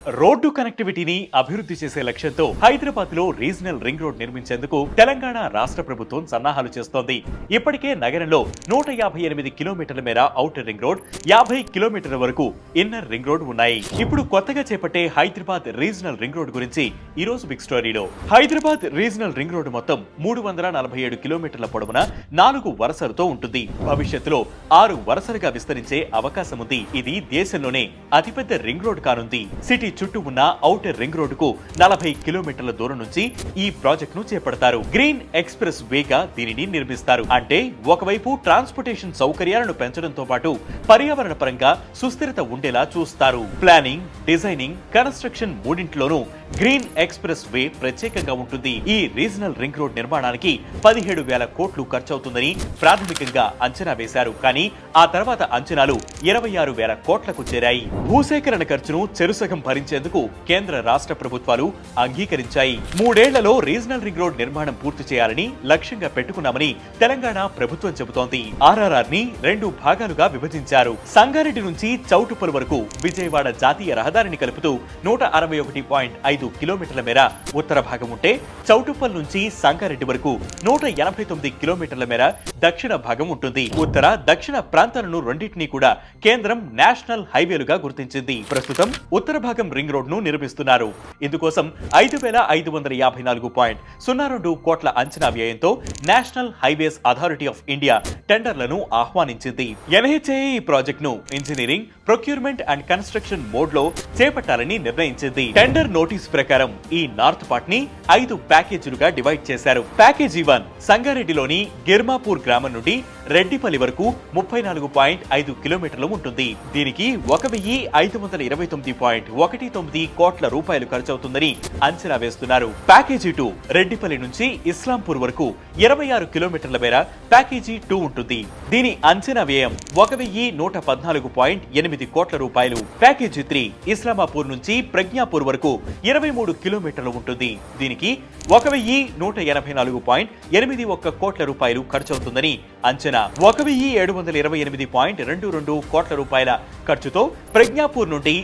Road కనెక్టివిటీని అభివృద్ధి చేసే లక్ష్యంతో హైదరాబాద్ లో రీజనల్ రింగ్ రోడ్ నిర్మించేందుకు తెలంగాణ రాష్ట్ర ప్రభుత్వం సన్నాహాలు చేస్తోంది. ఇప్పటికే నగరంలో 158 కిలోమీటర్ల మేర ఔటర్ రింగ్ రోడ్, 50 కిలోమీటర్ల వరకు ఇన్నర్ రింగ్ రోడ్ ఉన్నాయి. ఇప్పుడు కొత్తగా చేపట్టే హైదరాబాద్ రీజనల్ రింగ్ రోడ్ గురించి ఈ రోజు బిగ్ స్టోరీలో. హైదరాబాద్ రీజనల్ రింగ్ రోడ్ మొత్తం 347 కిలోమీటర్ల పొడవున 4 వరుసలతో ఉంటుంది. భవిష్యత్తులో 6 వరుసలుగా విస్తరించే అవకాశం ఉంది. ఇది దేశంలోనే అతిపెద్ద రింగ్ రోడ్ కానుంది. సిటీ చుట్టూ ఉన్న ఔటర్ రింగ్ రోడ్డుకు 40 కిలోమీటర్ల దూరం నుంచి ఈ ప్రాజెక్ట్ ను చేపడతారు. గ్రీన్ ఎక్స్ప్రెస్ వేగా దీనిని నిర్మిస్తారు. అంటే ఒకవైపు ట్రాన్స్పోర్టేషన్ సౌకర్యాలను పెంచడంతో పాటు పర్యావరణ పరంగా సుస్థిరత ఉండేలా చూస్తారు. ప్లానింగ్, డిజైనింగ్, కన్స్ట్రక్షన్ మూడింటిలోనూ గ్రీన్ ఎక్స్ప్రెస్ వే ప్రత్యేకంగా ఉంటుంది. ఈ రీజనల్ రింగ్ రోడ్ నిర్మాణానికి 17,000 కోట్లు ఖర్చవుతుందని ప్రాథమికంగా అంచనా వేశారు. కానీ ఆ తర్వాత అంచనాలు 26,000 కోట్లకు చేరాయి. భూసేకరణ ఖర్చును చెరుసగం భరించేందుకు కేంద్ర రాష్ట్ర ప్రభుత్వాలు అంగీకరించాయి. 3 ఏళ్లలో రీజనల్ రింగ్ రోడ్ నిర్మాణం పూర్తి చేయాలని లక్ష్యంగా పెట్టుకున్నామని తెలంగాణ ప్రభుత్వం చెబుతోంది. ఆర్ఆర్ఆర్ ని 2 భాగాలుగా విభజించారు. సంగారెడ్డి నుంచి చౌటుప్పల్ వరకు విజయవాడ జాతీయ రహదారిని కలుపుతూ 161.5 కిలోమీటర్ల మేర ఉత్తర భాగం ఉంటే, చౌటుప్పల్ నుంచి సంగారెడ్డి వరకు 189 కిలోమీటర్ల మేర దక్షిణ భాగం ఉంటుంది. ఉత్తర, దక్షిణ ప్రాంతాలను రెండింటినీ కూడా కేంద్రం నేషనల్ హైవేలుగా గుర్తించింది. ప్రస్తుతం ఉత్తర భాగం రింగ్ రోడ్ ను నిర్మిస్తున్నారు. ఇందుకోసం 5,554.02 కోట్ల అంచనా వ్యయంతో National Highways Authority of India టెండర్లను ఆహ్వానించింది. ఎన్హెచ్ఏఐ ఈ ప్రాజెక్ట్ ను engineering, procurement and construction mode లో చేపట్టాలని నిర్ణయించింది. టెండర్ నోటీస్ ప్రకారం ఈ నార్త్ పార్ట్ ని 5 ప్యాకేజీలుగా డివైడ్ చేశారు. ప్యాకేజీ 1 సంగారెడ్డిలోని గిర్మాపూర్ గ్రామం నుండి రెడ్డిపల్లి వరకు 34.5 కిలోమీటర్లు ఉంటుంది. దీనికి 1,529.19 కోట్ల రూపాయలు ఖర్చవుతుందని అంచనా వేస్తున్నారు. ప్యాకేజీ 2 రెడ్డిపల్లి నుంచి ఇస్లాంపూర్ వరకు 26 కిలోమీటర్ల మేర ప్యాకేజీ 2 ఉంటుంది. దీని అంచనా వ్యయం 1,114.8 కోట్ల రూపాయలు. ప్యాకేజీ 3 ఇస్లామాపూర్ నుంచి ప్రజ్ఞాపూర్ వరకు 23 కిలోమీటర్లు ఉంటుంది. దీనికి 1,184.81 కోట్ల రూపాయలు ఖర్చవుతుందని అంచనా. 1,728.22 కోట్ల రూపాయల ఖర్చుతో ప్రజ్ఞాపూర్ నుండి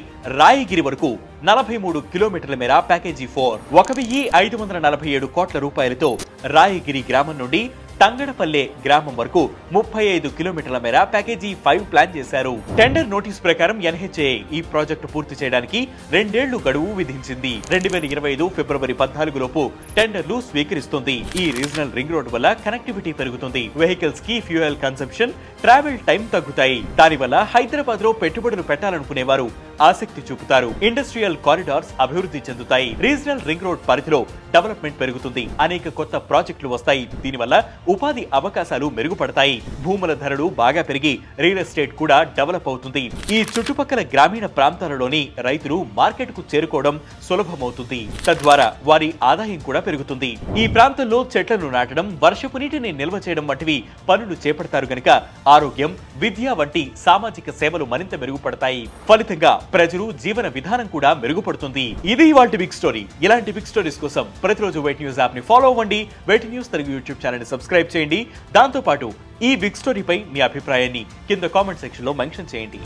రాయగిరి వరకు 43 కిలోమీటర్ల మేర ప్యాకేజీ 4, 1,547 కోట్ల రూపాయలతో రాయగిరి గ్రామం నుండి తంగడపల్లె గ్రామం వరకు 35 కిలోమీటర్ల మేర ప్యాకేజీ 5 ప్లాన్ చేశారు. టెండర్ నోటీస్ ప్రకారం ఎన్హెచ్ఏఐ ఈ ప్రాజెక్టు పూర్తి చేయడానికి 2 ఏళ్లు గడువు విధించింది. 2025 ఫిబ్రవరి 14 లోపు టెండర్లు స్వీకరిస్తుంది. ఈ రీజనల్ రింగ్ రోడ్ వల్ల కనెక్టివిటీ పెరుగుతుంది. వెహికల్స్ కి ఫ్యూయల్ కన్సంప్షన్, ట్రావెల్ టైం తగ్గుతాయి. దానివల్ల హైదరాబాద్ లో పెట్టుబడులు పెట్టాలనుకునేవారు ఆసక్తి చూపుతారు. ఇండస్ట్రియల్ కారిడార్స్ అభివృద్ధి చెందుతాయి. రీజనల్ రింగ్ రోడ్ పరిధిలో డెవలప్మెంట్ పెరుగుతుంది. అనేక కొత్త ప్రాజెక్టులు వస్తాయి. దీనివల్ల ఉపాధి అవకాశాలు మెరుగుపడతాయి. భూముల ధరలు బాగా పెరిగి రియల్ ఎస్టేట్ కూడా డెవలప్ అవుతుంది. ఈ చుట్టుపక్కల గ్రామీణ ప్రాంతాలలోని రైతులు మార్కెట్ కు చేరుకోవడం సులభమవుతుంది. తద్వారా వారి ఆదాయం కూడా పెరుగుతుంది. ఈ ప్రాంతంలో చెట్లను నాటడం, వర్షపు నీటిని నిల్వ చేయడం వంటివి పనులు చేపడతారు గనుక ఆరోగ్యం, విద్య వంటి సామాజిక సేవలు మరింత మెరుగుపడతాయి. ఫలితంగా ప్రజలు జీవన విధానం కూడా మెరుగుపడుతుంది. ఇది ఇవాల్టి బిగ్ స్టోరీ. ఇలాంటి బిగ్ స్టోరీస్ కోసం ప్రతిరోజు వెయిట్ న్యూస్ యాప్ ని ఫాలో అవ్వండి. Way2 News Telugu YouTube channel ని సబ్స్క్రైబ్ చేయండి. దాంతో పాటు ఈ బిగ్ స్టోరీపై మీ అభిప్రాయాన్ని కింద కామెంట్ సెక్షన్ లో మెన్షన్ చేయండి.